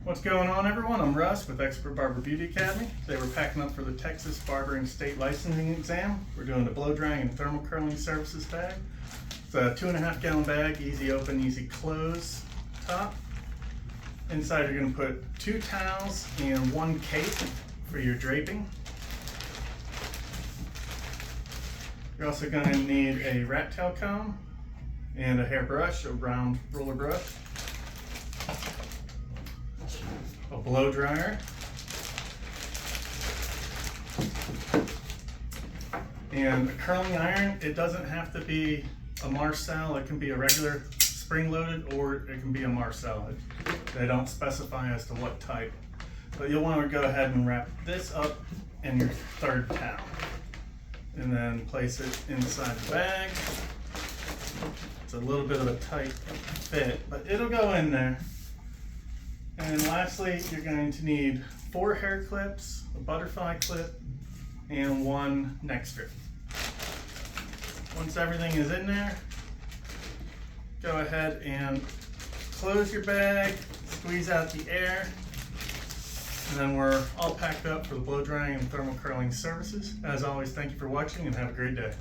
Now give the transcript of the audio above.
What's going on, everyone? I'm Russ with Expert Barber Beauty Academy. Today we're packing up for the Texas Barbering State Licensing Exam. We're doing the blow drying and thermal curling services bag. It's a 2.5 gallon bag, easy open, easy close top. Inside you're going to put 2 towels and 1 cape for your draping. You're also going to need a rat tail comb and a hairbrush, a round roller brush, a blow dryer, and a curling iron. It doesn't have to be a Marcel, it can be a regular spring-loaded or it can be a Marcel. They don't specify as to what type. But you'll want to go ahead and wrap this up in your 3rd towel and then place it inside the bag. It's a little bit of a tight fit, but it'll go in there. And lastly, you're going to need 4 hair clips, a butterfly clip, and 1 neck strip. Once everything is in there, go ahead and close your bag, squeeze out the air, and then we're all packed up for the blow drying and thermal curling services. As always, thank you for watching and have a great day.